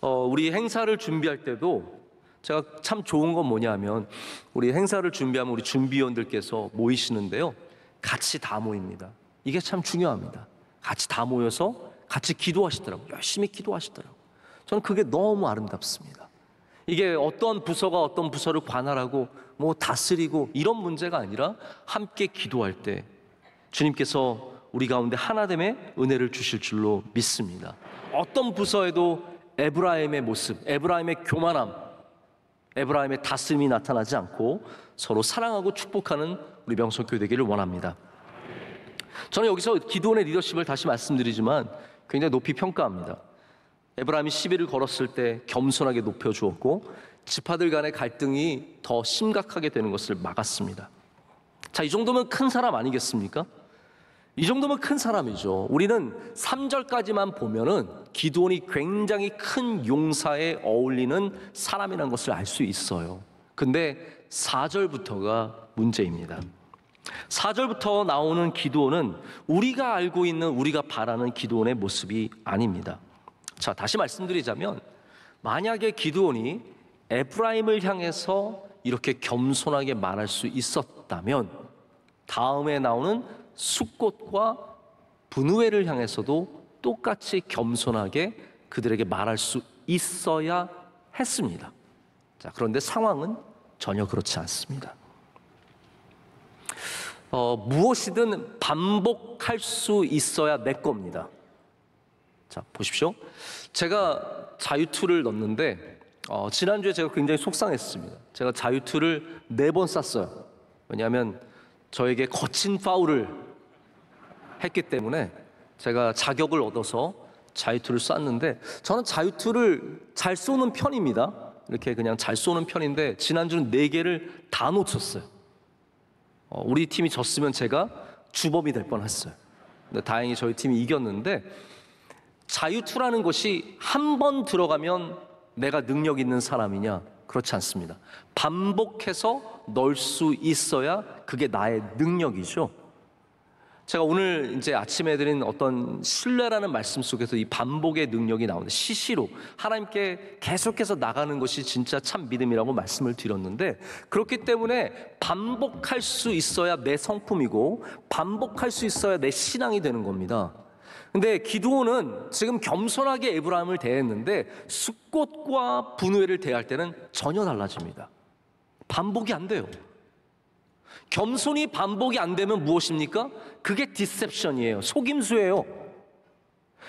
우리 행사를 준비할 때도 제가 참 좋은 건 뭐냐면 우리 행사를 준비하면 우리 준비위원들께서 모이시는데요, 같이 다 모입니다. 이게 참 중요합니다. 같이 다 모여서 같이 기도하시더라고요. 열심히 기도하시더라고요. 저는 그게 너무 아름답습니다. 이게 어떤 부서가 어떤 부서를 관할하고 뭐 다스리고 이런 문제가 아니라 함께 기도할 때 주님께서 우리 가운데 하나됨의 은혜를 주실 줄로 믿습니다. 어떤 부서에도 에브라임의 모습, 에브라임의 교만함, 에브라임의 다스림이 나타나지 않고 서로 사랑하고 축복하는 우리 명성교회 되기를 원합니다. 저는 여기서 기드온의 리더십을 다시 말씀드리지만 굉장히 높이 평가합니다. 에브라임이 시비를 걸었을 때 겸손하게 높여주었고 지파들 간의 갈등이 더 심각하게 되는 것을 막았습니다. 자, 이 정도면 큰 사람 아니겠습니까? 이 정도면 큰 사람이죠. 우리는 3절까지만 보면은 기드온이 굉장히 큰 용사에 어울리는 사람이라는 것을 알 수 있어요. 근데 4절부터가 문제입니다. 4절부터 나오는 기드온은 우리가 알고 있는, 우리가 바라는 기드온의 모습이 아닙니다. 자, 다시 말씀드리자면 만약에 기드온이 에브라임을 향해서 이렇게 겸손하게 말할 수 있었다면 다음에 나오는 숫꽃과 분우엘을 향해서도 똑같이 겸손하게 그들에게 말할 수 있어야 했습니다. 자, 그런데 상황은 전혀 그렇지 않습니다. 무엇이든 반복할 수 있어야 내 겁니다. 자, 보십시오. 제가 자유투를 넣는데 지난주에 제가 굉장히 속상했습니다. 제가 자유투를 4번 쐈어요. 왜냐하면 저에게 거친 파울을 했기 때문에 제가 자격을 얻어서 자유투를 쐈는데 저는 자유투를 잘 쏘는 편입니다. 이렇게 그냥 잘 쏘는 편인데 지난주는 4개를 다 놓쳤어요. 우리 팀이 졌으면 제가 주범이 될 뻔했어요. 근데 다행히 저희 팀이 이겼는데 자유투라는 것이 한 번 들어가면 내가 능력 있는 사람이냐? 그렇지 않습니다. 반복해서 넣을 수 있어야 그게 나의 능력이죠. 제가 오늘 이제 아침에 드린 어떤 신뢰라는 말씀 속에서 이 반복의 능력이 나오는데 시시로 하나님께 계속해서 나가는 것이 진짜 참 믿음이라고 말씀을 드렸는데 그렇기 때문에 반복할 수 있어야 내 성품이고 반복할 수 있어야 내 신앙이 되는 겁니다. 근데 기드온은 지금 겸손하게 에브라임을 대했는데 숫꽃과 분우엘을 대할 때는 전혀 달라집니다. 반복이 안 돼요. 겸손이 반복이 안 되면 무엇입니까? 그게 디셉션이에요. 속임수예요.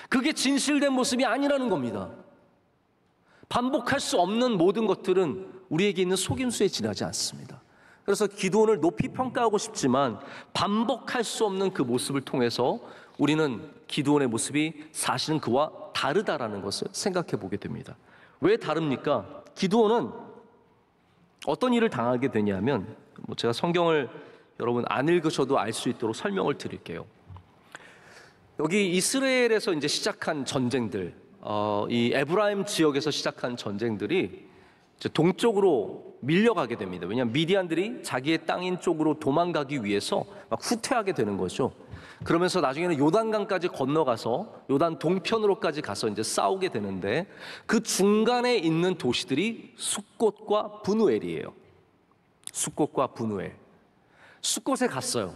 그게 진실된 모습이 아니라는 겁니다. 반복할 수 없는 모든 것들은 우리에게 있는 속임수에 지나지 않습니다. 그래서 기드온을 높이 평가하고 싶지만 반복할 수 없는 그 모습을 통해서 우리는 기드온의 모습이 사실은 그와 다르다라는 것을 생각해 보게 됩니다. 왜 다릅니까? 기드온은 어떤 일을 당하게 되냐면 제가 성경을 여러분 안 읽으셔도 알 수 있도록 설명을 드릴게요. 여기 이스라엘에서 이제 시작한 전쟁들, 이 에브라임 지역에서 시작한 전쟁들이 이제 동쪽으로 밀려가게 됩니다. 왜냐하면 미디안들이 자기의 땅인 쪽으로 도망가기 위해서 막 후퇴하게 되는 거죠. 그러면서 나중에는 요단강까지 건너가서 요단 동편으로까지 가서 이제 싸우게 되는데 그 중간에 있는 도시들이 숫꽃과 분우엘이에요. 숫꽃과 분우엘. 숫꽃에 갔어요.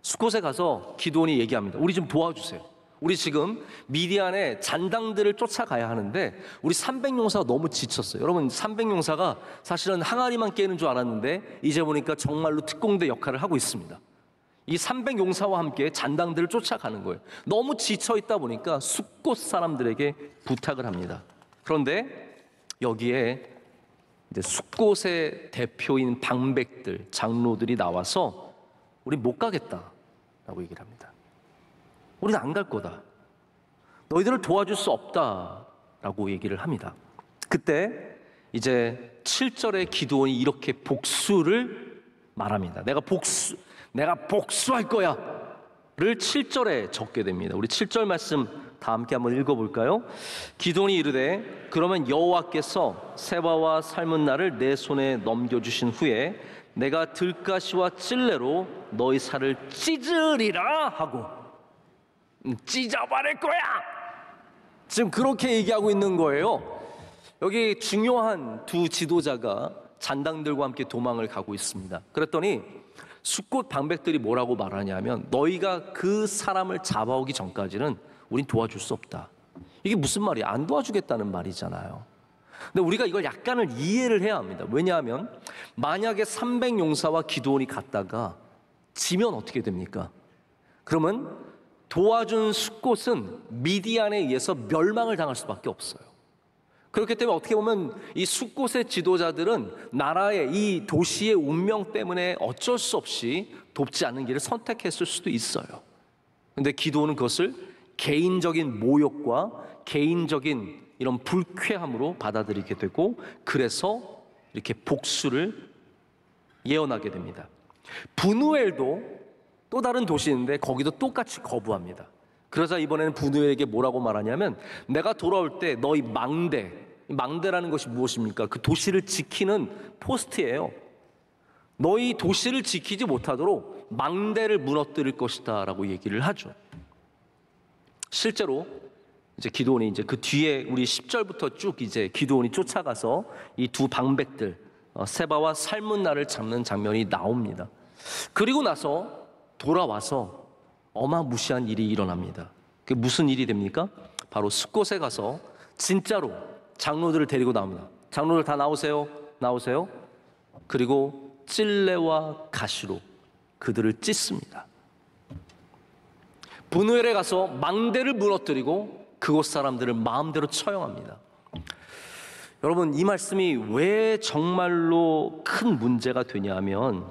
숫꽃에 가서 기드온이 얘기합니다. 우리 좀 도와주세요. 우리 지금 미디안의 잔당들을 쫓아가야 하는데 우리 300용사가 너무 지쳤어요. 여러분 300용사가 사실은 항아리만 깨는 줄 알았는데 이제 보니까 정말로 특공대 역할을 하고 있습니다. 이 300용사와 함께 잔당들을 쫓아가는 거예요. 너무 지쳐 있다 보니까 숫꽃 사람들에게 부탁을 합니다. 그런데 여기에 이제 숫꽃의 대표인 방백들, 장로들이 나와서 우리 못 가겠다라고 얘기를 합니다. 우리는 안 갈 거다. 너희들을 도와줄 수 없다라고 얘기를 합니다. 그때 이제 7절에 기드온이 이렇게 복수를 말합니다. 내가 복수할 거야 를 7절에 적게 됩니다. 우리 7절 말씀 다 함께 한번 읽어볼까요? 기드온이 이르되 그러면 여호와께서 세바와 삶은 나를 내 손에 넘겨주신 후에 내가 들가시와 찔레로 너희 살을 찢으리라 하고 찢어버릴 거야. 지금 그렇게 얘기하고 있는 거예요. 여기 중요한 두 지도자가 잔당들과 함께 도망을 가고 있습니다. 그랬더니 숫꽃 방백들이 뭐라고 말하냐면 너희가 그 사람을 잡아오기 전까지는 우린 도와줄 수 없다. 이게 무슨 말이야? 안 도와주겠다는 말이잖아요. 근데 우리가 이걸 약간을 이해를 해야 합니다. 왜냐하면 만약에 300용사와 기드온이 갔다가 지면 어떻게 됩니까? 그러면 도와준 숫곳은 미디안에 의해서 멸망을 당할 수밖에 없어요. 그렇기 때문에 어떻게 보면 이 숫곳의 지도자들은 나라의 이 도시의 운명 때문에 어쩔 수 없이 돕지 않는 길을 선택했을 수도 있어요. 근데 기드온은 그것을 개인적인 모욕과 개인적인 이런 불쾌함으로 받아들이게 되고, 그래서 이렇게 복수를 예언하게 됩니다. 부누엘도 또 다른 도시인데 거기도 똑같이 거부합니다. 그러자 이번에는 부누엘에게 뭐라고 말하냐면, 내가 돌아올 때 너희 망대라는 것이 무엇입니까? 그 도시를 지키는 포스트예요. 너희 도시를 지키지 못하도록 망대를 무너뜨릴 것이다 라고 얘기를 하죠. 실제로 이제 기드온이 이제 그 뒤에 우리 10절부터 쭉 이제 기드온이 쫓아가서 이 두 방백들 세바와 살문나를 잡는 장면이 나옵니다. 그리고 나서 돌아와서 어마무시한 일이 일어납니다. 그게 무슨 일이 됩니까? 바로 숫곳에 가서 진짜로 장로들을 데리고 나옵니다. 장로들 다 나오세요. 그리고 찔레와 가시로 그들을 찢습니다. 부누엘에 가서 망대를 무너뜨리고 그곳 사람들을 마음대로 처형합니다. 여러분, 이 말씀이 왜 정말로 큰 문제가 되냐면,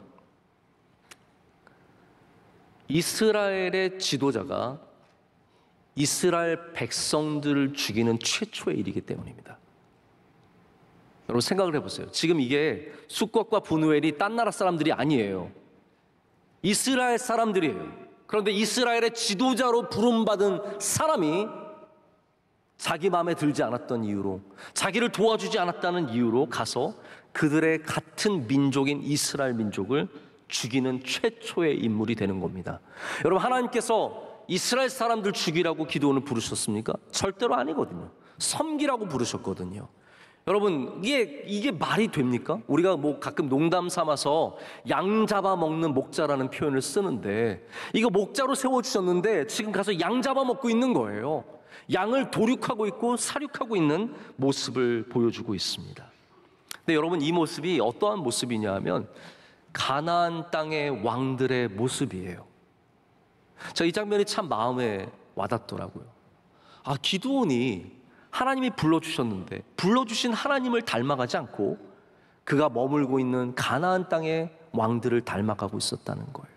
이스라엘의 지도자가 이스라엘 백성들을 죽이는 최초의 일이기 때문입니다. 여러분 생각을 해보세요. 지금 이게 숫곳과 부누엘이 딴 나라 사람들이 아니에요. 이스라엘 사람들이에요. 그런데 이스라엘의 지도자로 부름받은 사람이 자기 마음에 들지 않았던 이유로, 자기를 도와주지 않았다는 이유로 가서 그들의 같은 민족인 이스라엘 민족을 죽이는 최초의 인물이 되는 겁니다. 여러분, 하나님께서 이스라엘 사람들 죽이라고 기드온을 부르셨습니까? 절대로 아니거든요. 섬기라고 부르셨거든요. 여러분, 이게 말이 됩니까? 우리가 뭐 가끔 농담 삼아서 양 잡아먹는 목자라는 표현을 쓰는데, 이거 목자로 세워주셨는데 지금 가서 양 잡아먹고 있는 거예요. 양을 도륙하고 있고 사륙하고 있는 모습을 보여주고 있습니다. 근데 여러분, 이 모습이 어떠한 모습이냐 하면 가나안 땅의 왕들의 모습이에요. 이 장면이 참 마음에 와닿더라고요. 기드온이 하나님이 불러주셨는데 불러주신 하나님을 닮아가지 않고 그가 머물고 있는 가나안 땅의 왕들을 닮아가고 있었다는 거예요.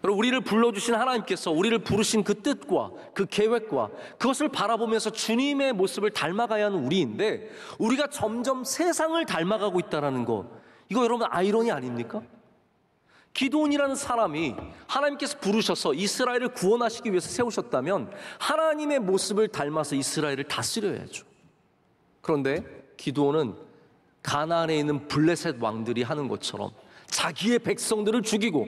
여러분, 우리를 불러주신 하나님께서 우리를 부르신 그 뜻과 그 계획과 그것을 바라보면서 주님의 모습을 닮아가야 하는 우리인데, 우리가 점점 세상을 닮아가고 있다는 것, 이거 여러분 아이러니 아닙니까? 기드온이라는 사람이 하나님께서 부르셔서 이스라엘을 구원하시기 위해서 세우셨다면 하나님의 모습을 닮아서 이스라엘을 다스려야죠. 그런데 기드온은 가나안에 있는 블레셋 왕들이 하는 것처럼 자기의 백성들을 죽이고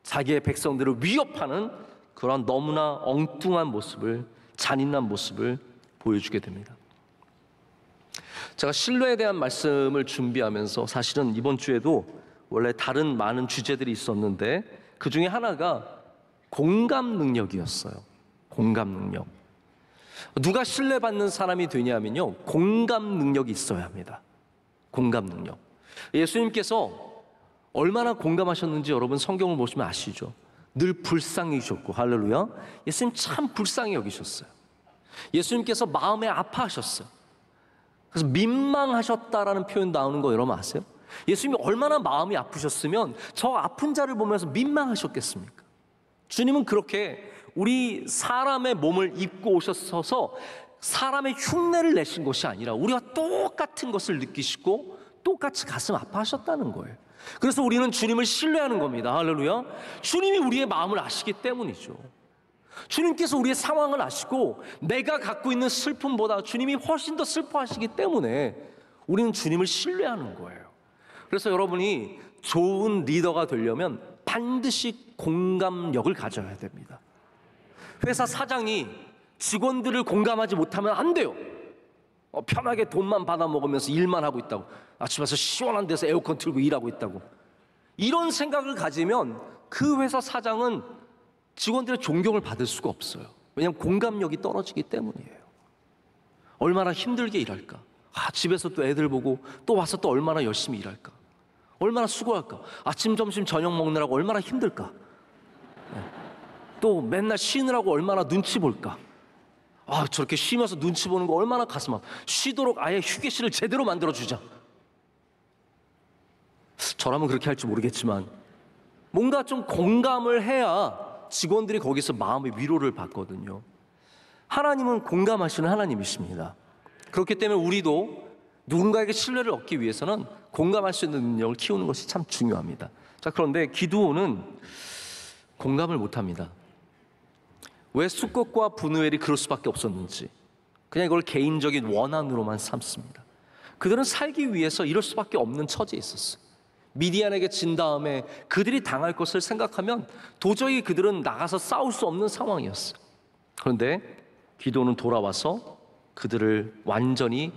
자기의 백성들을 위협하는 그런 너무나 엉뚱한 모습을, 잔인한 모습을 보여주게 됩니다. 제가 신뢰에 대한 말씀을 준비하면서 사실은 이번 주에도 원래 다른 많은 주제들이 있었는데 그 중에 하나가 공감 능력이었어요. 공감 능력. 누가 신뢰받는 사람이 되냐면요, 공감 능력이 있어야 합니다. 공감 능력. 예수님께서 얼마나 공감하셨는지 여러분 성경을 보시면 아시죠? 늘 불쌍히셨고, 할렐루야. 예수님 참 불쌍히 여기셨어요. 예수님께서 마음에 아파하셨어요. 그래서 민망하셨다라는 표현 나오는 거 여러분 아세요? 예수님이 얼마나 마음이 아프셨으면 저 아픈 자를 보면서 민망하셨겠습니까? 주님은 그렇게 우리 사람의 몸을 입고 오셔서 사람의 흉내를 내신 것이 아니라 우리와 똑같은 것을 느끼시고 똑같이 가슴 아파하셨다는 거예요. 그래서 우리는 주님을 신뢰하는 겁니다. 할렐루야. 주님이 우리의 마음을 아시기 때문이죠. 주님께서 우리의 상황을 아시고 내가 갖고 있는 슬픔보다 주님이 훨씬 더 슬퍼하시기 때문에 우리는 주님을 신뢰하는 거예요. 그래서 여러분이 좋은 리더가 되려면 반드시 공감력을 가져야 됩니다. 회사 사장이 직원들을 공감하지 못하면 안 돼요. 편하게 돈만 받아 먹으면서 일만 하고 있다고, 아침에 와서 시원한 데서 에어컨 틀고 일하고 있다고, 이런 생각을 가지면 그 회사 사장은 직원들의 존경을 받을 수가 없어요. 왜냐하면 공감력이 떨어지기 때문이에요. 얼마나 힘들게 일할까? 집에서 또 애들 보고 또 와서 또 얼마나 열심히 일할까? 얼마나 수고할까? 아침, 점심, 저녁 먹느라고 얼마나 힘들까? 또 맨날 쉬느라고 얼마나 눈치 볼까? 저렇게 쉬면서 눈치 보는 거 얼마나 가슴 아파. 쉬도록 아예 휴게실을 제대로 만들어주자. 저라면 그렇게 할지 모르겠지만 뭔가 좀 공감을 해야 직원들이 거기서 마음의 위로를 받거든요. 하나님은 공감하시는 하나님이십니다. 그렇기 때문에 우리도 누군가에게 신뢰를 얻기 위해서는 공감할 수 있는 능력을 키우는 것이 참 중요합니다. 자, 그런데 기드온은 공감을 못합니다. 왜 숫것과 분우엘이 그럴 수밖에 없었는지 그냥 이걸 개인적인 원한으로만 삼습니다. 그들은 살기 위해서 이럴 수밖에 없는 처지에 있었어요. 미디안에게 진 다음에 그들이 당할 것을 생각하면 도저히 그들은 나가서 싸울 수 없는 상황이었어요. 그런데 기드온은 돌아와서 그들을 완전히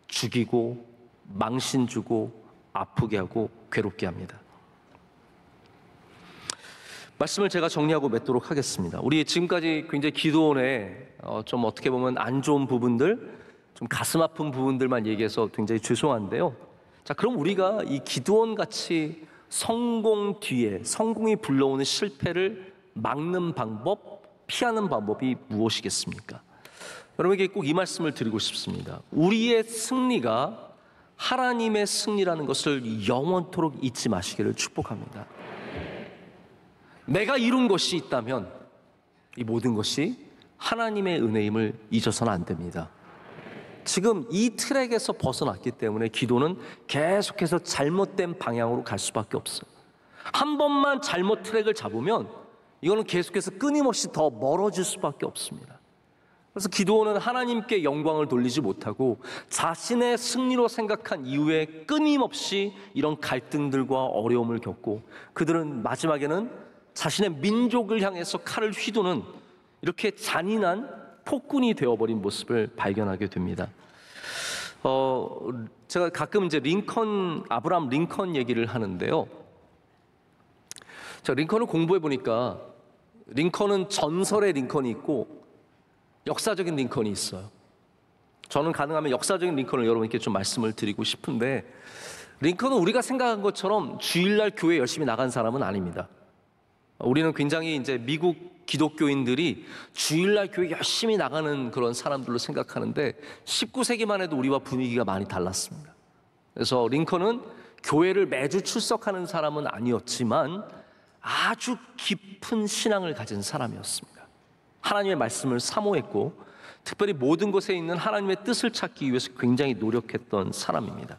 죽이고 망신 주고 아프게 하고 괴롭게 합니다. 말씀을 제가 정리하고 맺도록 하겠습니다. 우리 지금까지 굉장히 기드온의 좀 어떻게 보면 안 좋은 부분들, 좀 가슴 아픈 부분들만 얘기해서 굉장히 죄송한데요. 자, 그럼 우리가 이 기드온 같이 성공 뒤에 성공이 불러오는 실패를 막는 방법, 피하는 방법이 무엇이겠습니까? 여러분에게 꼭 이 말씀을 드리고 싶습니다. 우리의 승리가 하나님의 승리라는 것을 영원토록 잊지 마시기를 축복합니다. 내가 이룬 것이 있다면 이 모든 것이 하나님의 은혜임을 잊어서는 안 됩니다. 지금 이 트랙에서 벗어났기 때문에 기도는 계속해서 잘못된 방향으로 갈 수밖에 없어요. 한 번만 잘못 트랙을 잡으면 이거는 계속해서 끊임없이 더 멀어질 수밖에 없습니다. 그래서 기도는 하나님께 영광을 돌리지 못하고 자신의 승리로 생각한 이후에 끊임없이 이런 갈등들과 어려움을 겪고 그들은 마지막에는 자신의 민족을 향해서 칼을 휘두는 이렇게 잔인한 폭군이 되어버린 모습을 발견하게 됩니다. 제가 가끔 이제 아브라함 링컨 얘기를 하는데요. 제가 링컨을 공부해 보니까 링컨은 전설의 링컨이 있고 역사적인 링컨이 있어요. 저는 가능하면 역사적인 링컨을 여러분께 좀 말씀을 드리고 싶은데, 링컨은 우리가 생각한 것처럼 주일날 교회 열심히 나간 사람은 아닙니다. 우리는 굉장히 이제 미국 기독교인들이 주일날 교회 열심히 나가는 그런 사람들로 생각하는데 19세기만 해도 우리와 분위기가 많이 달랐습니다. 그래서 링컨은 교회를 매주 출석하는 사람은 아니었지만 아주 깊은 신앙을 가진 사람이었습니다. 하나님의 말씀을 사모했고 특별히 모든 곳에 있는 하나님의 뜻을 찾기 위해서 굉장히 노력했던 사람입니다.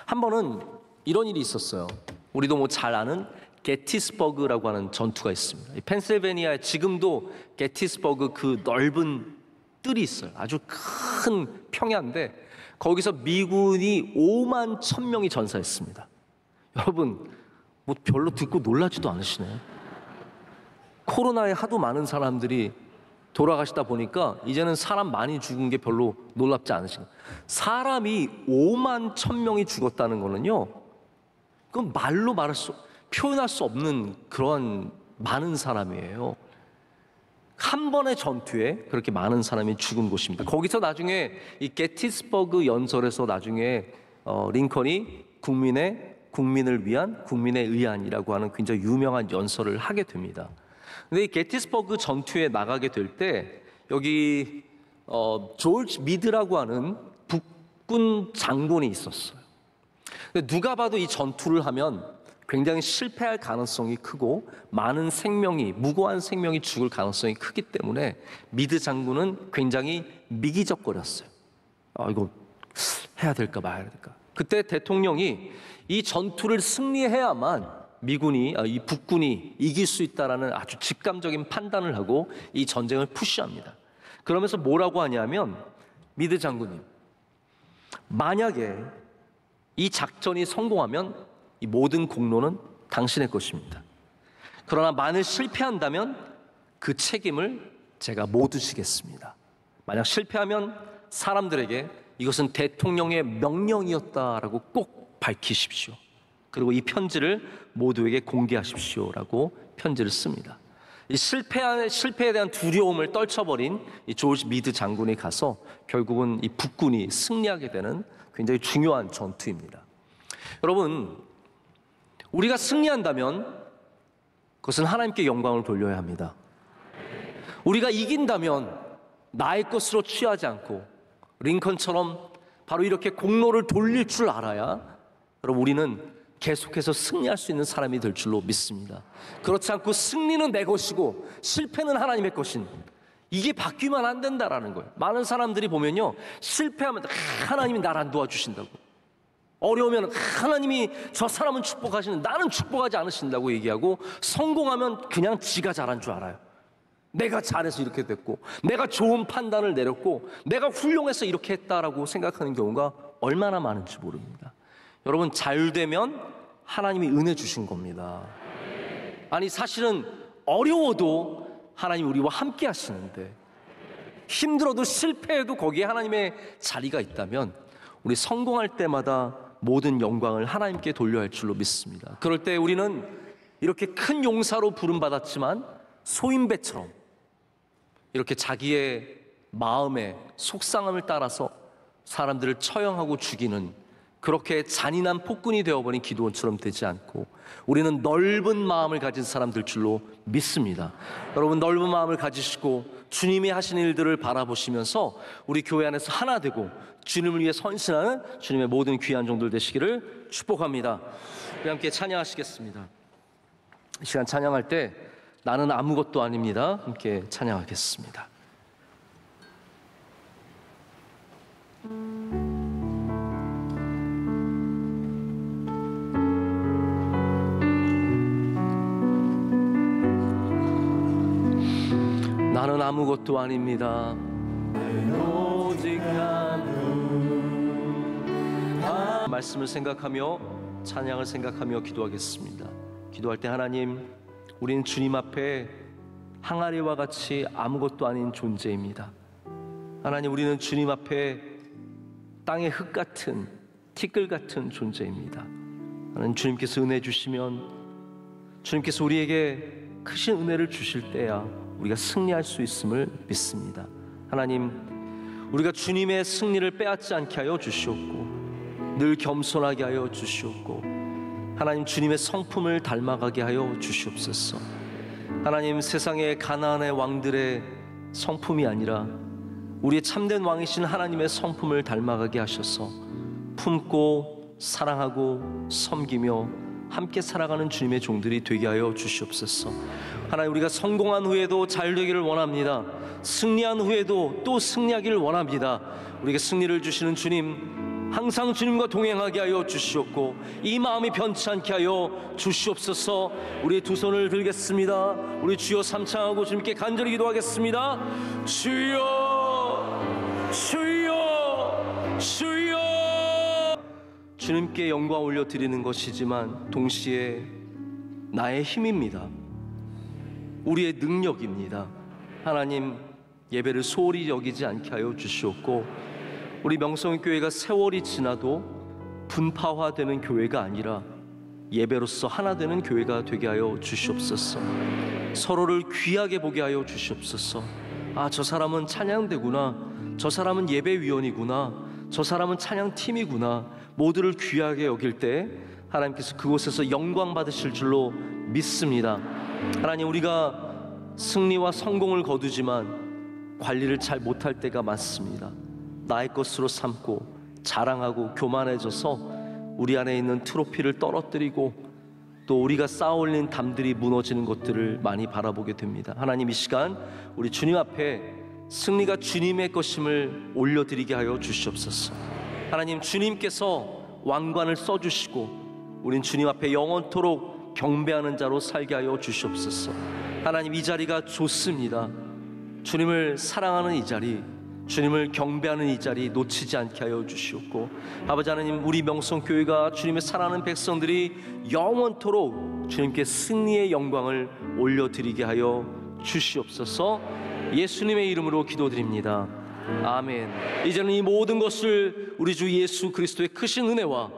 한 번은 이런 일이 있었어요. 우리도 잘 아는 게티스버그라고 하는 전투가 있습니다. 펜실베니아에 지금도 게티스버그 그 넓은 뜰이 있어요. 아주 큰 평야인데 거기서 미군이 5만 1,000명이 전사했습니다. 여러분 뭐 별로 듣고 놀라지도 않으시네요. 코로나에 하도 많은 사람들이 돌아가시다 보니까 이제는 사람 많이 죽은 게 별로 놀랍지 않으시고, 사람이 5만 1,000명이 죽었다는 거는요, 그건 말로 표현할 수 없는 그런 많은 사람이에요. 한 번의 전투에 그렇게 많은 사람이 죽은 곳입니다. 거기서 나중에 이 게티스버그 연설에서 나중에 링컨이 국민을 위한 국민의 의안이라고 하는 굉장히 유명한 연설을 하게 됩니다. 근데 이 게티스버그 전투에 나가게 될 때 여기 조지 미드라고 하는 북군 장군이 있었어요. 근데 누가 봐도 이 전투를 하면 굉장히 실패할 가능성이 크고 많은 무고한 생명이 죽을 가능성이 크기 때문에 미드 장군은 굉장히 미기적거렸어요. 이거 해야 될까 말아야 될까. 그때 대통령이 이 전투를 승리해야만 이 북군이 이길 수 있다라는 아주 직감적인 판단을 하고 이 전쟁을 푸시합니다. 그러면서 뭐라고 하냐면, 미드 장군님, 만약에 이 작전이 성공하면 이 모든 공로는 당신의 것입니다. 그러나 만일 실패한다면 그 책임을 제가 모두 지겠습니다. 만약 실패하면 사람들에게 이것은 대통령의 명령이었다라고 꼭 밝히십시오. 그리고 이 편지를 모두에게 공개하십시오라고 편지를 씁니다. 이 실패에 대한 두려움을 떨쳐버린 이 조지 미드 장군이 가서 결국은 이 북군이 승리하게 되는 굉장히 중요한 전투입니다. 여러분, 우리가 승리한다면 그것은 하나님께 영광을 돌려야 합니다. 우리가 이긴다면 나의 것으로 취하지 않고 링컨처럼 바로 이렇게 공로를 돌릴 줄 알아야 여러분 우리는 계속해서 승리할 수 있는 사람이 될 줄로 믿습니다. 그렇지 않고 승리는 내 것이고 실패는 하나님의 것인, 이게 바뀌면 안 된다라는 거예요. 많은 사람들이 보면요, 실패하면 하나님이 나를 안 도와주신다고, 어려우면 하나님이 저 사람은 축복하시는 나는 축복하지 않으신다고 얘기하고, 성공하면 그냥 지가 잘한 줄 알아요. 내가 잘해서 이렇게 됐고, 내가 좋은 판단을 내렸고, 내가 훌륭해서 이렇게 했다라고 생각하는 경우가 얼마나 많은지 모릅니다. 여러분, 잘되면 하나님이 은혜 주신 겁니다. 아니, 사실은 어려워도 하나님 우리와 함께 하시는데, 힘들어도 실패해도 거기에 하나님의 자리가 있다면 우리 성공할 때마다 모든 영광을 하나님께 돌려야 할 줄로 믿습니다. 그럴 때 우리는 이렇게 큰 용사로 부름받았지만 소인배처럼 이렇게 자기의 마음의 속상함을 따라서 사람들을 처형하고 죽이는 그렇게 잔인한 폭군이 되어버린 기드온처럼 되지 않고 우리는 넓은 마음을 가진 사람들 줄로 믿습니다. 여러분, 넓은 마음을 가지시고 주님이 하시는 일들을 바라보시면서 우리 교회 안에서 하나 되고 주님을 위해 헌신하는 주님의 모든 귀한 종들 되시기를 축복합니다. 우리 함께 찬양하시겠습니다. 이 시간 찬양할 때 나는 아무것도 아닙니다. 함께 찬양하겠습니다. 나는 아무것도 아닙니다. 오직 말씀을 생각하며 찬양을 생각하며 기도하겠습니다. 기도할 때 하나님, 우리는 주님 앞에 항아리와 같이 아무것도 아닌 존재입니다. 하나님, 우리는 주님 앞에 땅의 흙 같은 티끌 같은 존재입니다. 하나님, 주님께서 은혜 주시면 주님께서 우리에게 크신 은혜를 주실 때야 우리가 승리할 수 있음을 믿습니다. 하나님, 우리가 주님의 승리를 빼앗지 않게 하여 주시옵고 늘 겸손하게 하여 주시옵고 하나님, 주님의 성품을 닮아가게 하여 주시옵소서. 하나님, 세상의 가나안의 왕들의 성품이 아니라 우리의 참된 왕이신 하나님의 성품을 닮아가게 하셔서 품고 사랑하고 섬기며 함께 살아가는 주님의 종들이 되게 하여 주시옵소서. 하나님, 우리가 성공한 후에도 잘 되기를 원합니다. 승리한 후에도 또 승리하기를 원합니다. 우리에게 승리를 주시는 주님, 항상 주님과 동행하게 하여 주시옵고 이 마음이 변치 않게 하여 주시옵소서. 우리의 두 손을 들겠습니다. 우리 주여 삼창하고 주님께 간절히 기도하겠습니다. 주여, 주여, 주여. 주님께 영광 올려드리는 것이지만 동시에 나의 힘입니다. 우리의 능력입니다. 하나님, 예배를 소홀히 여기지 않게 하여 주시옵고 우리 명성교회가 세월이 지나도 분파화되는 교회가 아니라 예배로서 하나 되는 교회가 되게 하여 주시옵소서. 서로를 귀하게 보게 하여 주시옵소서. 아, 저 사람은 찬양대구나, 저 사람은 예배위원이구나, 저 사람은 찬양팀이구나, 모두를 귀하게 여길 때 하나님께서 그곳에서 영광 받으실 줄로 믿습니다. 하나님, 우리가 승리와 성공을 거두지만 관리를 잘 못할 때가 많습니다. 나의 것으로 삼고 자랑하고 교만해져서 우리 안에 있는 트로피를 떨어뜨리고 또 우리가 쌓아올린 담들이 무너지는 것들을 많이 바라보게 됩니다. 하나님, 이 시간 우리 주님 앞에 승리가 주님의 것임을 올려드리게 하여 주시옵소서. 하나님, 주님께서 왕관을 써주시고 우린 주님 앞에 영원토록 경배하는 자로 살게 하여 주시옵소서. 하나님, 이 자리가 좋습니다. 주님을 사랑하는 이 자리, 주님을 경배하는 이 자리 놓치지 않게 하여 주시옵고 아버지 하나님, 우리 명성교회가 주님의 사랑하는 백성들이 영원토록 주님께 승리의 영광을 올려드리게 하여 주시옵소서. 예수님의 이름으로 기도드립니다. 아멘. 이제는 이 모든 것을 우리 주 예수 그리스도의 크신 은혜와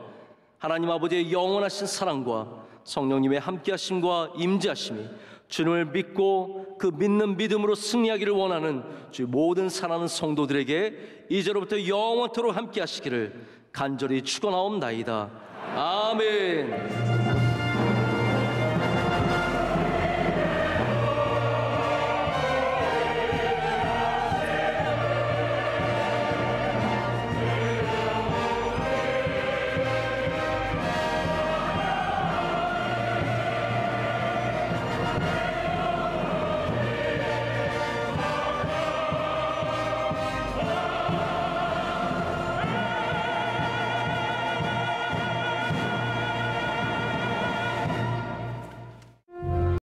하나님 아버지의 영원하신 사랑과 성령님의 함께하심과 임재하심이 주님을 믿고 그 믿는 믿음으로 승리하기를 원하는 주의 모든 사랑하는 성도들에게 이제로부터 영원토록 함께하시기를 간절히 축원하옵나이다. 아멘.